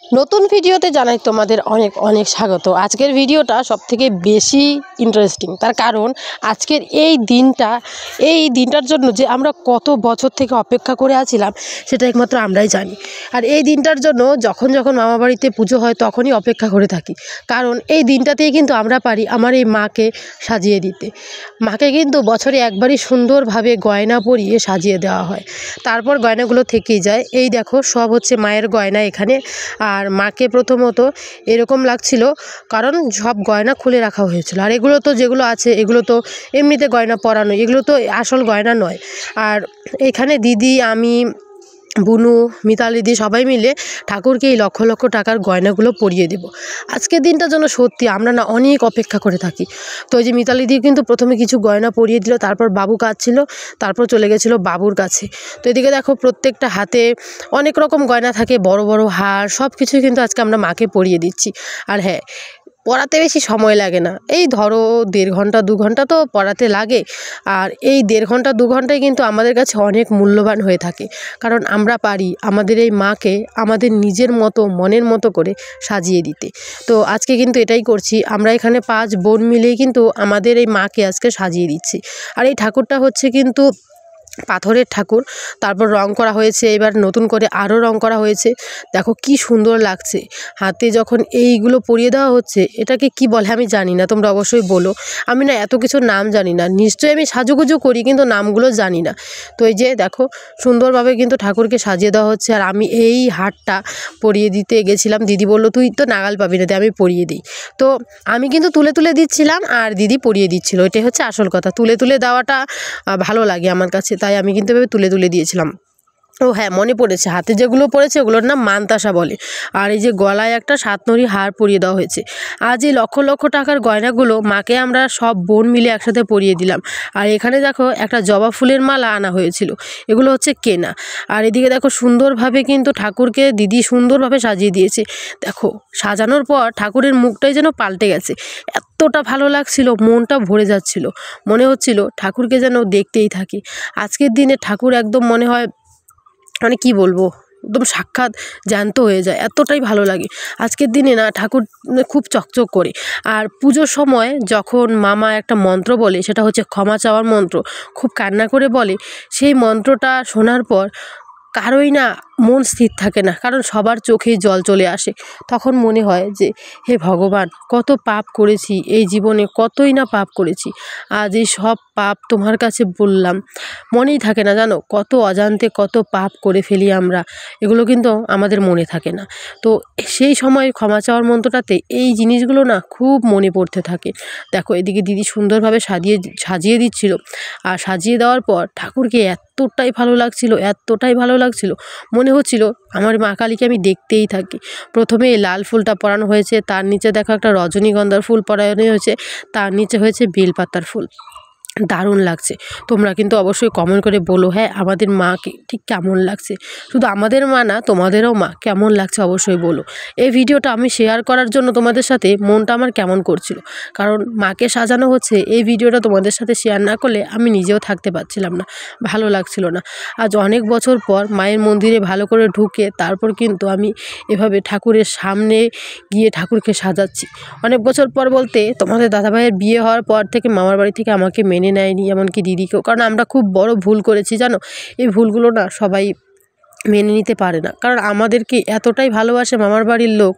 নতুন ভিডিওতে জানাই তোমাদের অনেক অনেক স্বাগত। আজকের ভিডিওটা সবথেকে বেশি ইন্টারেস্টিং, তার কারণ আজকের এই দিনটার জন্য যে আমরা কত বছর থেকে অপেক্ষা করে আছিলাম সেটা একমাত্র আমরাই জানি। আর এই দিনটার জন্য যখন যখন মামা বাড়িতে পুজো হয় তখনই অপেক্ষা করে থাকি, কারণ এই দিনটাতেই কিন্তু আমরা পারি আমার এই মাকে সাজিয়ে দিতে। মাকে কিন্তু বছরে একবারই সুন্দরভাবে গয়না পরিয়ে সাজিয়ে দেওয়া হয়, তারপর গয়নাগুলো থেকেই যায়। এই দেখো সব হচ্ছে মায়ের গয়না এখানে। আর মাকে প্রথমত এরকম লাগছিল কারণ সব গয়না খুলে রাখা হয়েছিল। আর এগুলো তো যেগুলো আছে এগুলো তো এমনিতে গয়না পরানো, এগুলো তো আসল গয়না নয়। আর এখানে দিদি, আমি, বুনু, মিতালি দি সবাই মিলে ঠাকুরকে এই লক্ষ লক্ষ টাকার গয়নাগুলো পরিয়ে দেব। আজকের দিনটার জন্য সত্যি আমরা না অনেক অপেক্ষা করে থাকি। তো এই যে মিতালি দি কিন্তু প্রথমে কিছু গয়না পরিয়ে দিল, তারপর বাবু কাঁদছিল, তারপর চলে গেছিলো বাবুর কাছে। তো এদিকে দেখো প্রত্যেকটা হাতে অনেক রকম গয়না থাকে, বড় বড় হার, সব কিছুই কিন্তু আজকে আমরা মাকে পরিয়ে দিচ্ছি। আর হ্যাঁ, পড়াতে বেশি সময় লাগে না, এই ধরো 1.5 ঘন্টা 2 ঘন্টা তো পড়াতে লাগে। আর এই 1.5 ঘন্টা 2 ঘন্টায় কিন্তু আমাদের কাছে অনেক মূল্যবান হয়ে থাকে, কারণ আমরা পারি আমাদের এই মাকে আমাদের নিজের মতো মনের মতো করে সাজিয়ে দিতে। তো আজকে কিন্তু এটাই করছি, আমরা এখানে 5 বোন মিলেই কিন্তু আমাদের এই মাকে আজকে সাজিয়ে দিচ্ছি। আর এই ঠাকুরটা হচ্ছে কিন্তু পাথরের ঠাকুর, তারপর রং করা হয়েছে, এবার নতুন করে আরও রং করা হয়েছে। দেখো কি সুন্দর লাগছে হাতে যখন এইগুলো পরিয়ে দেওয়া হচ্ছে। এটাকে কি বলে আমি জানি না, তোমরা অবশ্যই বলো। আমি না এত কিছু নাম জানি না, নিশ্চয়ই আমি সাজুগুজু করি কিন্তু নামগুলো জানি না। তো এই যে দেখো সুন্দরভাবে কিন্তু ঠাকুরকে সাজিয়ে দেওয়া হচ্ছে। আর আমি এই হারটা পরিয়ে দিতে গেছিলাম, দিদি বললো তুই তো নাগাল পাবি না, আমি পরিয়ে দিই। তো আমি কিন্তু তুলে তুলে দিচ্ছিলাম আর দিদি পরিয়ে দিচ্ছিল, এটাই হচ্ছে আসল কথা। তুলে তুলে দেওয়াটা ভালো লাগে আমার কাছে, তাই আমি কিন্তু এভাবে তুলে তুলে দিয়েছিলাম। ও হ্যাঁ, মনে পড়েছে, হাতে যেগুলো পড়েছে ওগুলোর নাম মানতাসা বলে। আর এই যে গলায় একটা 7 নড়ি হার পরিয়ে দেওয়া হয়েছে। আজ এই লক্ষ লক্ষ টাকার গয়নাগুলো মাকে আমরা সব বোন মিলে একসাথে পরিয়ে দিলাম। আর এখানে দেখো একটা জবা ফুলের মালা আনা হয়েছিল, এগুলো হচ্ছে কেনা। আর এদিকে দেখো সুন্দরভাবে কিন্তু ঠাকুরকে দিদি সুন্দরভাবে সাজিয়ে দিয়েছে। দেখো সাজানোর পর ঠাকুরের মুখটাই যেন পাল্টে গেছে, এতটা ভালো লাগছিল, মনটা ভরে যাচ্ছিল, মনে হচ্ছিল ঠাকুরকে যেন দেখতেই থাকি। আজকের দিনে ঠাকুর একদম মনে হয় মানে কি বলবো, একদম সাক্ষাৎ জ্যান্ত হয়ে যায়, এতটাই ভালো লাগে। আজকের দিনে না ঠাকুর খুব চকচক করে। আর পুজোর সময় যখন মামা একটা মন্ত্র বলে, সেটা হচ্ছে ক্ষমা চাওয়ার মন্ত্র, খুব কান্না করে বলে, সেই মন্ত্রটা শোনার পর কারোই না মন স্থির থাকে না, কারণ সবার চোখেই জল চলে আসে। তখন মনে হয় যে হে ভগবান, কত পাপ করেছি এই জীবনে, কতই না পাপ করেছি, আজ এই সব পাপ তোমার কাছে বললাম। মনেই থাকে না জানো, কত অজান্তে কত পাপ করে ফেলি আমরা, এগুলো কিন্তু আমাদের মনে থাকে না। তো সেই সময় ক্ষমা চাওয়ার মন্ত্রটাতে এই জিনিসগুলো না খুব মনে পড়তে থাকে। দেখো এদিকে দিদি সুন্দরভাবে সাজিয়ে দিচ্ছিল। আর সাজিয়ে দেওয়ার পর ঠাকুরকে এতটাই ভালো লাগছিল, এতটাই ভালো লাগছিল, মনে হচ্ছিল আমার মা কালীকে আমি দেখতেই থাকি। প্রথমে এই লাল ফুলটা পরানো হয়েছে, তার নিচে দেখো একটা রজনীগন্ধার ফুল পরানো হয়েছে, তার নিচে হয়েছে বেলপাতার ফুল। দারুণ লাগছে। তোমরা কিন্তু অবশ্যই কমেন্ট করে বলো হ্যাঁ আমাদের মাকে ঠিক কেমন লাগছে। শুধু আমাদের মা না, তোমাদেরও মা কেমন লাগছে অবশ্যই বলো। এই ভিডিওটা আমি শেয়ার করার জন্য তোমাদের সাথে মনটা আমার কেমন করছিল, কারণ মাকে সাজানো হচ্ছে, এই ভিডিওটা তোমাদের সাথে শেয়ার না করলে আমি নিজেও থাকতে পারছিলাম না, ভালো লাগছিল না। আজ অনেক বছর পর মায়ের মন্দিরে ভালো করে ঢুকে তারপর কিন্তু আমি এভাবে ঠাকুরের সামনে গিয়ে ঠাকুরকে সাজাচ্ছি। অনেক বছর পর বলতে তোমাদের দাদাভাইয়ের বিয়ে হওয়ার পর থেকে মামার বাড়ি থেকে আমাকে মেনে নেয়নি, এমনকি দিদিকেও, কারণ আমরা খুব বড় ভুল করেছি জানো। এই ভুলগুলো না সবাই মেনে নিতে পারে না, কারণ আমাদেরকে এতটাই ভালোবাসে মামার বাড়ির লোক,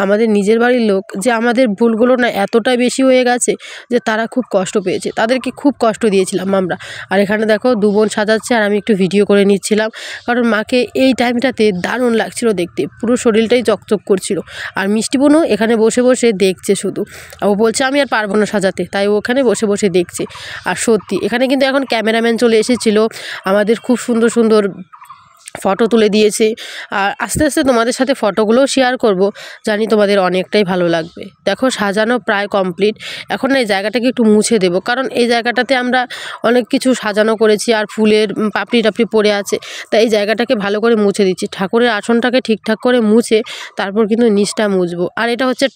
আমাদের নিজের বাড়ির লোক, যে আমাদের ভুলগুলো না এতটাই বেশি হয়ে গেছে যে তারা খুব কষ্ট পেয়েছে, তাদেরকে খুব কষ্ট দিয়েছিলাম আমরা। আর এখানে দেখো 2 বোন সাজাচ্ছে আর আমি একটু ভিডিও করে নিচ্ছিলাম, কারণ মাকে এই টাইমটাতে দারুণ লাগছিল দেখতে, পুরো শরীরটাই চকচক করছিল। আর মিষ্টি বোনও এখানে বসে বসে দেখছে শুধু, ও বলছে আমি আর পারবো না সাজাতে, তাই ও ওখানে বসে বসে দেখছে। আর সত্যি এখানে কিন্তু এখন ক্যামেরাম্যান চলে এসেছিলো, আমাদের খুব সুন্দর সুন্দর ফটো তুলে দিয়েছে। আর আস্তে আস্তে তোমাদের সাথে ফটোগুলোও শেয়ার করব, জানি তোমাদের অনেকটাই ভালো লাগবে। দেখো সাজানো প্রায় কমপ্লিট, এখন এই জায়গাটাকে একটু মুছে দেব, কারণ এই জায়গাটাতে আমরা অনেক কিছু সাজানো করেছি আর ফুলের পাপড়ি টাপড়ি পড়ে আছে, তাই এই জায়গাটাকে ভালো করে মুছে দিচ্ছি। ঠাকুরের আসনটাকে ঠিকঠাক করে মুছে তারপর কিন্তু নিচটা মুছবো। আর এটা হচ্ছে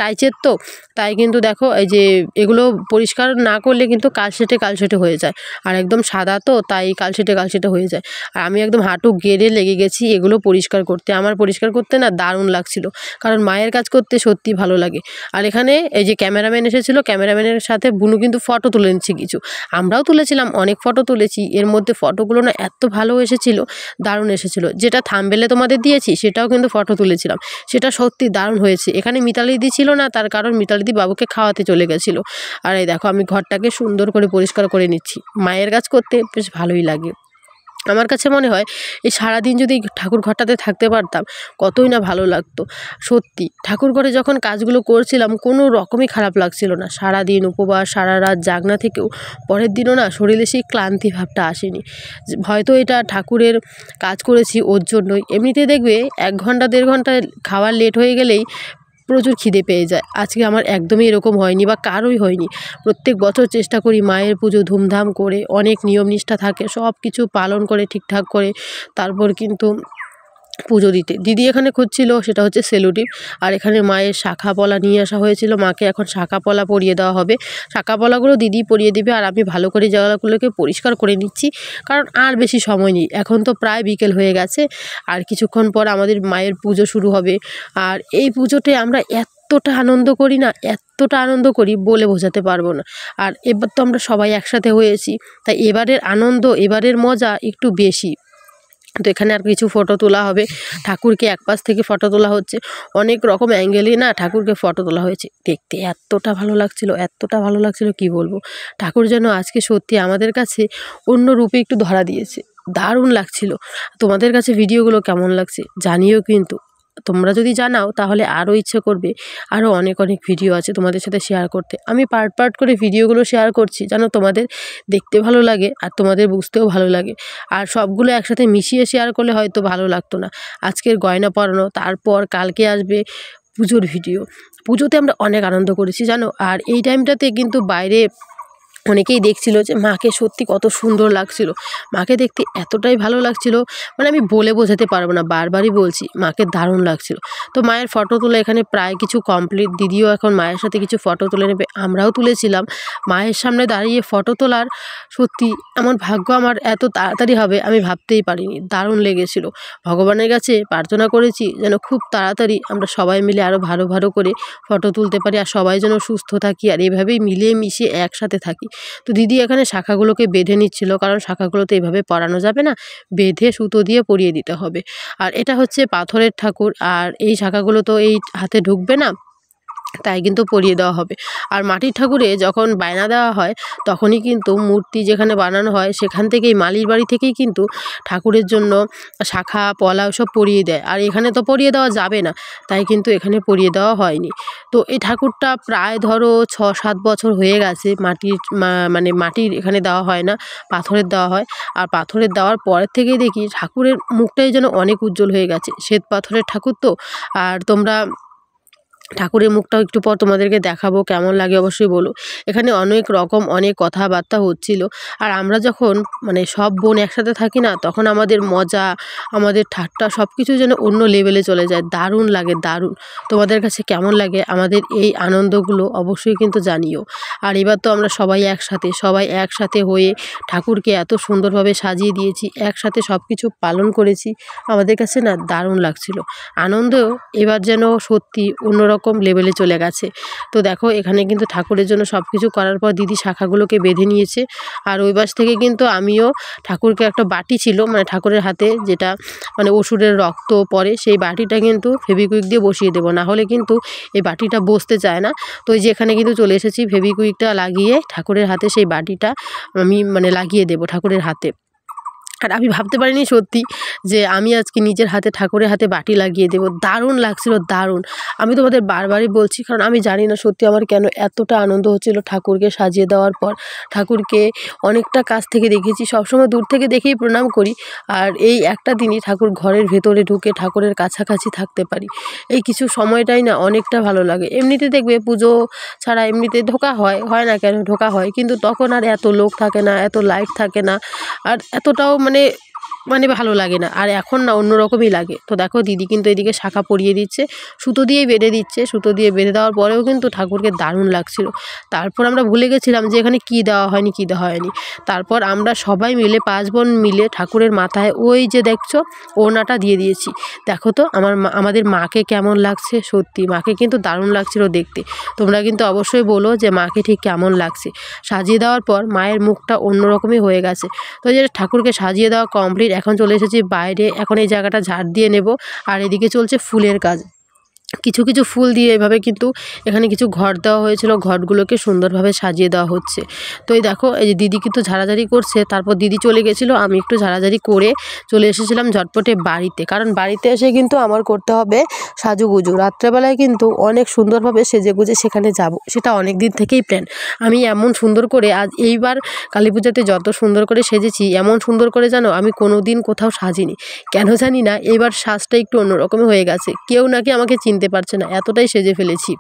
টাইচের তো, তাই কিন্তু দেখো এই যে এগুলো পরিষ্কার না করলে কিন্তু কালশেটে হয়ে যায়, আর একদম সাদা তো তাই কালশেটে হয়ে যায়। আর আমি একদম হাঁটু গেড়ে লেগে গেছি এগুলো পরিষ্কার করতে। আমার পরিষ্কার করতে না দারুণ লাগছিল, কারণ মায়ের কাজ করতে সত্যি ভালো লাগে। আর এখানে এই যে ক্যামেরাম্যান এসেছিলো, ক্যামেরাম্যানের সাথে বুনু কিন্তু ফটো তুলে নিচ্ছে কিছু, আমরাও তুলেছিলাম, অনেক ফটো তুলেছি। এর মধ্যে ফটোগুলো না এত ভালো এসেছিলো, দারুণ এসেছিলো। যেটা থাম্বনেলে তোমাদের দিয়েছি সেটাও কিন্তু ফটো তুলেছিলাম, সেটা সত্যি দারুণ হয়েছে। এখানে মিতালি দি ছিল না, তার কারণ মিতালি দি বাবুকে খাওয়াতে চলে গেছিলো। আর এই দেখো আমি ঘরটাকে সুন্দর করে পরিষ্কার করে নিচ্ছি। মায়ের কাজ করতে বেশ ভালোই লাগে। আমার কাছে মনে হয় এই সারাদিন যদি ঠাকুর ঘরটাতে থাকতে পারতাম কতই না ভালো লাগতো। সত্যি ঠাকুর ঘরে যখন কাজগুলো করছিলাম কোনো রকমই খারাপ লাগছিল না। সারাদিন উপবাস, সারা রাত জাগনা থেকেও পরের দিনও না শরীরে সেই ক্লান্তি ভাবটা আসেনি। হয়তো এটা ঠাকুরের কাজ করেছি ওর জন্যই। এমনিতে দেখবে 1 ঘন্টা 1.5 ঘন্টা খাওয়ার লেট হয়ে গেলেই প্রচুর খিদে পেয়ে যায়। আজকে আমার একদমই এরকম হয়নি, বা কারোই হয়নি। প্রত্যেক বছর চেষ্টা করি মায়ের পুজো ধুমধাম করে, অনেক নিয়ম নিষ্ঠা থাকে, সব কিছু পালন করে ঠিকঠাক করে তারপর কিন্তু পুজো দিতে। দিদি এখানে খুঁজছিল, সেটা হচ্ছে সেলুটিপ। আর এখানে মায়ের শাখা পলা নিয়ে আসা হয়েছিল, মাকে এখন শাখা পলা পরিয়ে দেওয়া হবে। শাখা পলাগুলো দিদি পরিয়ে দিবে, আর আমি ভালো করে জায়গাগুলোকে পরিষ্কার করে নিচ্ছি, কারণ আর বেশি সময় নেই। এখন তো প্রায় বিকেল হয়ে গেছে, আর কিছুক্ষণ পর আমাদের মায়ের পুজো শুরু হবে। আর এই পুজোতে আমরা এতটা আনন্দ করি না, এতটা আনন্দ করি বলে বোঝাতে পারবো না। আর এবার তো আমরা সবাই একসাথে হয়েছি, তাই এবারের আনন্দ, এবারের মজা একটু বেশি। তো এখানে আর কিছু ফটো তোলা হবে, ঠাকুরকে এক পাশ থেকে ফটো তোলা হচ্ছে, অনেক রকম অ্যাঙ্গেলে না ঠাকুরকে ফটো তোলা হয়েছে। দেখতে এতটা ভালো লাগছিল, এতটা ভালো লাগছিল কি বলবো। ঠাকুর যেন আজকে সত্যি আমাদের কাছে অন্য রূপে একটু ধরা দিয়েছে, দারুণ লাগছিল। তোমাদের কাছে ভিডিওগুলো কেমন লাগছে জানিও কিন্তু। তোমরা যদি জানাও তাহলে আরও ইচ্ছে করবে, আরও অনেক অনেক ভিডিও আছে তোমাদের সাথে শেয়ার করতে। আমি পার্ট পার্ট করে ভিডিওগুলো শেয়ার করছি যেন তোমাদের দেখতে ভালো লাগে আর তোমাদের বুঝতেও ভালো লাগে। আর সবগুলো একসাথে মিশিয়ে শেয়ার করলে হয়তো ভালো লাগতো না। আজকের গয়না পরানো, তারপর কালকে আসবে পুজোর ভিডিও। পুজোতে আমরা অনেক আনন্দ করেছি জানো। আর এই টাইমটাতে কিন্তু বাইরে অনেকেই দেখছিল যে মাকে সত্যি কত সুন্দর লাগছিল, মাকে দেখতে এতটাই ভালো লাগছিল, মানে আমি বলে বোঝাতে পারবো না, বারবারই বলছি মাকে দারুণ লাগছিল। তো মায়ের ফটো তোলা এখানে প্রায় কিছু কমপ্লিট, দিদিও এখন মায়ের সাথে কিছু ফটো তুলে নেবে, আমরাও তুলেছিলাম। মায়ের সামনে দাঁড়িয়ে ফটো তোলার সত্যি এমন ভাগ্য আমার এত তাড়াতাড়ি হবে আমি ভাবতেই পারিনি, দারুণ লেগেছিল। ভগবানের কাছে প্রার্থনা করেছি যেন খুব তাড়াতাড়ি আমরা সবাই মিলে আরও ভালো ভালো করে ফটো তুলতে পারি, আর সবাই যেন সুস্থ থাকি, আর এভাবেই মিলিয়ে মিশিয়ে একসাথে থাকি। তো দিদি এখানে শাখাগুলোকে বেঁধে নিচ্ছিল, কারণ শাখাগুলো তো এভাবে পরানো যাবে না, বেঁধে সুতো দিয়ে পরিয়ে দিতে হবে। আর এটা হচ্ছে পাথরের ঠাকুর, আর এই শাখাগুলো তো এই হাতে ঢুকবে না, তাই কিন্তু পরিয়ে দেওয়া হবে। আর মাটির ঠাকুরে যখন বায়না দেওয়া হয় তখনই কিন্তু মূর্তি যেখানে বানানো হয় সেখান থেকেই, মালির বাড়ি থেকেই কিন্তু ঠাকুরের জন্য শাখা পলা সব পরিয়ে দেয়। আর এখানে তো পরিয়ে দেওয়া যাবে না, তাই কিন্তু এখানে পরিয়ে দেওয়া হয়নি। তো এই ঠাকুরটা প্রায় ধরো 6-7 বছর হয়ে গেছে মাটির, মানে মাটির এখানে দেওয়া হয় না, পাথরের দেওয়া হয়। আর পাথরের দেওয়ার পরের থেকেই দেখি ঠাকুরের মুখটাই যেন অনেক উজ্জ্বল হয়ে গেছে। শ্বেত পাথরের ঠাকুর তো। আর তোমরা ঠাকুরের মুখটাও একটু পর তোমাদেরকে দেখাবো, কেমন লাগে অবশ্যই বলো। এখানে অনেক রকম অনেক কথাবার্তা হচ্ছিল। আর আমরা যখন মানে সব বোন একসাথে থাকি না, তখন আমাদের মজা, আমাদের ঠাট্টা সব কিছু যেন অন্য লেভেলে চলে যায়, দারুণ লাগে, দারুণ। তোমাদের কাছে কেমন লাগে আমাদের এই আনন্দগুলো অবশ্যই কিন্তু জানিও। আর এবার তো আমরা সবাই একসাথে হয়ে ঠাকুরকে এত সুন্দরভাবে সাজিয়ে দিয়েছি, একসাথে সব কিছু পালন করেছি, আমাদের কাছে না দারুণ লাগছিল। আনন্দ এবার যেন সত্যি অন্যরকম লেভেলে চলে গেছে। তো দেখো এখানে কিন্তু ঠাকুরের জন্য সব কিছু করার পর দিদি শাখাগুলোকে বেঁধে নিয়েছে। আর ওই পাশ থেকে কিন্তু আমিও ঠাকুরকে একটা বাটি ছিল, মানে ঠাকুরের হাতে যেটা মানে অসুরের রক্ত পড়ে, সেই বাটিটা কিন্তু ফেভিকুইক দিয়ে বসিয়ে দেবো, না হলে কিন্তু এই বাটিটা বসতে চায় না। তো এই যে এখানে কিন্তু চলে এসেছি, ফেভিকুইকটা লাগিয়ে ঠাকুরের হাতে সেই বাটিটা আমি মানে লাগিয়ে দেবো ঠাকুরের হাতে। আর আমি ভাবতে পারিনি সত্যি যে আমি আজকে নিজের হাতে ঠাকুরের হাতে বাটি লাগিয়ে দেবো, দারুণ লাগছিল, দারুণ। আমি তোমাদের বারবারই বলছি, কারণ আমি জানি না সত্যি আমার কেন এতটা আনন্দ হচ্ছিল ঠাকুরকে সাজিয়ে দেওয়ার পর। ঠাকুরকে অনেকটা কাছ থেকে দেখেছি, সবসময় দূর থেকে দেখেই প্রণাম করি। আর এই একটা দিনই ঠাকুর ঘরের ভেতরে ঢুকে ঠাকুরের কাছাকাছি থাকতে পারি, এই কিছু সময়টাই না অনেকটা ভালো লাগে। এমনিতে দেখবে পুজো ছাড়া এমনিতে ঢোকা হয় না কেন, ঢোকা হয়, কিন্তু তখন আর এত লোক থাকে না, এত লাইট থাকে না, আর এতটাও মানে মানে ভালো লাগে না, আর এখন না অন্যরকমই লাগে। তো দেখো দিদি কিন্তু এদিকে শাখা পরিয়ে দিচ্ছে, সুতো দিয়েই বেঁধে দিচ্ছে। সুতো দিয়ে বেঁধে দেওয়ার পরেও কিন্তু ঠাকুরকে দারুণ লাগছিল। তারপর আমরা ভুলে গেছিলাম যে এখানে কী দেওয়া হয়নি কী দেওয়া হয়নি। তারপর আমরা সবাই মিলে 5 বোন মিলে ঠাকুরের মাথায় ওই যে দেখছো ওড়নাটা দিয়ে দিয়েছি। দেখো তো আমাদের মাকে কেমন লাগছে, সত্যি মাকে কিন্তু দারুণ লাগছিল দেখতে। তোমরা কিন্তু অবশ্যই বলো যে মাকে ঠিক কেমন লাগছে। সাজিয়ে দেওয়ার পর মায়ের মুখটা অন্যরকমই হয়ে গেছে। তো যে ঠাকুরকে সাজিয়ে দেওয়া কমপ্লিট, এখন চলে এসেছি বাইরে। এখন এই জায়গাটা ঝাড় দিয়ে নেব। আর এদিকে চলছে ফুলের কাজ। কিছু কিছু ফুল দিয়ে এভাবে কিন্তু এখানে কিছু ঘট দেওয়া হয়েছিল, ঘটগুলোকে সুন্দরভাবে সাজিয়ে দেওয়া হচ্ছে। তো এই দেখো এই যে দিদি কিন্তু ঝাড়াঝাড়ি করছে। তারপর দিদি চলে গেছিলো, আমি একটু ঝাড়াঝাড়ি করে চলে এসেছিলাম ঝটপটে বাড়িতে, কারণ বাড়িতে এসে কিন্তু আমার করতে হবে সাজুগুজু। রাত্রেবেলায় কিন্তু অনেক সুন্দরভাবে সেজেগুজে সেখানে যাব, সেটা অনেক দিন থেকেই প্ল্যান। আমি এমন সুন্দর করে আজ এইবার কালী পূজাতে যত সুন্দর করে সেজেছি, এমন সুন্দর করে জানো আমি কোনো দিন কোথাও সাজিনি। কেন জানি না, এবার সাজটা একটু অন্যরকমই হয়ে গেছে। কেউ নাকি আমাকে চিনতে পারছে না, এতটাই সেজে ফেলেছি।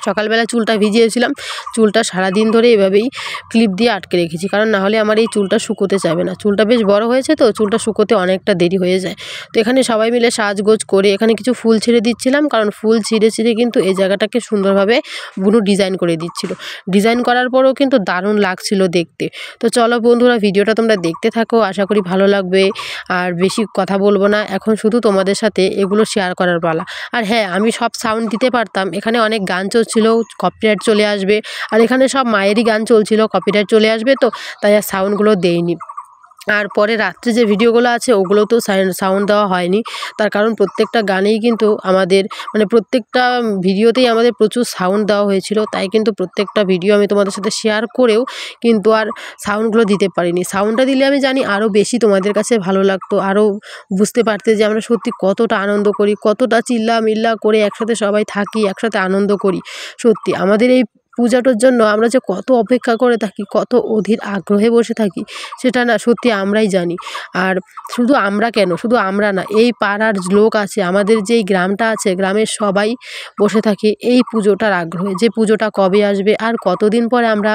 সকালবেলা চুলটা ভিজিয়েছিলাম, চুলটা সারাদিন ধরে এভাবেই ক্লিপ দিয়ে আটকে রেখেছি, কারণ না হলে আমার এই চুলটা শুকোতে চাইবে না। চুলটা বেশ বড় হয়েছে তো চুলটা শুকোতে অনেকটা দেরি হয়ে যায়। তো এখানে সবাই মিলে সাজগোজ করে এখানে কিছু ফুল ছিঁড়ে দিচ্ছিলাম, কারণ ফুল ছিঁড়ে ছিঁড়ে কিন্তু এই জায়গাটাকে সুন্দরভাবে বুনু ডিজাইন করে দিচ্ছিল। ডিজাইন করার পরেও কিন্তু দারুণ লাগছিল দেখতে। তো চলো বন্ধুরা, ভিডিওটা তোমরা দেখতে থাকো, আশা করি ভালো লাগবে। আর বেশি কথা বলবো না, এখন শুধু তোমাদের সাথে এগুলো শেয়ার করার পালা। আর হ্যাঁ, আমি সব সাউন্ড দিতে পারতাম, এখানে অনেক গান চলছিল, কপিরাইট চলে আসবে। আর এখানে সব মায়েরই গান চলছিল, কপিরাইট চলে আসবে, তো তাই আর সাউন্ডগুলো দেইনি। আর পরে রাত্রে যে ভিডিওগুলো আছে ওগুলোতেও সাউন্ড দেওয়া হয়নি, তার কারণ প্রত্যেকটা গানেই কিন্তু আমাদের মানে প্রত্যেকটা ভিডিওতেই আমাদের প্রচুর সাউন্ড দেওয়া হয়েছিল, তাই কিন্তু প্রত্যেকটা ভিডিও আমি তোমাদের সাথে শেয়ার করেও কিন্তু আর সাউন্ডগুলো দিতে পারিনি। সাউন্ডটা দিলে আমি জানি আরও বেশি তোমাদের কাছে ভালো লাগতো, আরও বুঝতে পারতে যে আমরা সত্যি কতটা আনন্দ করি, কতটা চিল্লামিল্লা করে একসাথে সবাই থাকি, একসাথে আনন্দ করি। সত্যি আমাদের এই পূজাটার জন্য আমরা যে কত অপেক্ষা করে থাকি, কত অধীর আগ্রহে বসে থাকি, সেটা না সত্যি আমরাই জানি। আর শুধু আমরা কেন, শুধু আমরা না, এই পাড়ার লোক আছে, আমাদের যেই গ্রামটা আছে, গ্রামের সবাই বসে থাকে এই পুজোটার আগ্রহে, যে পুজোটা কবে আসবে আর কতদিন পরে আমরা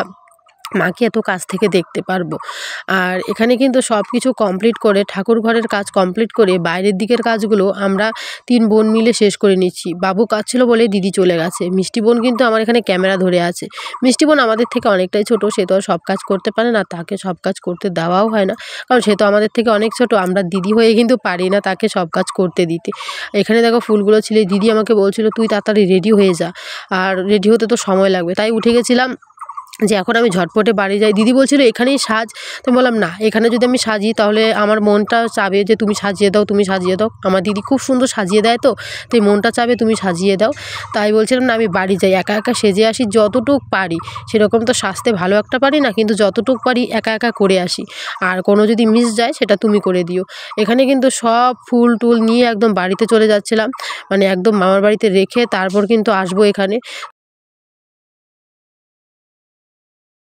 মাকে এত কাছ থেকে দেখতে পারবো। আর এখানে কিন্তু সব কিছু কমপ্লিট করে, ঠাকুর ঘরের কাজ কমপ্লিট করে বাইরের দিকের কাজগুলো আমরা 3 বোন মিলে শেষ করে নিচ্ছি। বাবু কাজ ছিল বলে দিদি চলে গেছে। মিষ্টি বোন কিন্তু আমার এখানে ক্যামেরা ধরে আছে। মিষ্টি বোন আমাদের থেকে অনেকটাই ছোট, সে তো আর সব কাজ করতে পারে না, তাকে সব কাজ করতে দেওয়াও হয় না, কারণ সে তো আমাদের থেকে অনেক ছোট। আমরা দিদি হয়ে কিন্তু পারি না তাকে সব কাজ করতে দিতে। এখানে দেখো ফুলগুলো ছিল, দিদি আমাকে বলছিল তুই তাড়াতাড়ি রেডি হয়ে যা, আর রেডি হতে তো সময় লাগবে, তাই উঠে গেছিলাম যে এখন আমি ঝটপটে বাড়ি যাই। দিদি বলছিল এখানেই সাজ, তো বললাম না, এখানে যদি আমি সাজি তাহলে আমার মনটা চাবে যে তুমি সাজিয়ে দাও, তুমি সাজিয়ে দাও। আমার দিদি খুব সুন্দর সাজিয়ে দেয়, তো তাই মনটা চাবে তুমি সাজিয়ে দাও। তাই বলছিলাম না, আমি বাড়ি যাই, একা একা সেজে আসি, যতটুক পারি। সেরকম তো সাজতে ভালো একটা পারি না, কিন্তু যতটুক পারি একা একা করে আসি। আর কোনো যদি মিস যায় সেটা তুমি করে দিও। এখানে কিন্তু সব ফুল টুল নিয়ে একদম বাড়িতে চলে যাচ্ছিলাম, মানে একদম মামার বাড়িতে রেখে তারপর কিন্তু আসবো এখানে।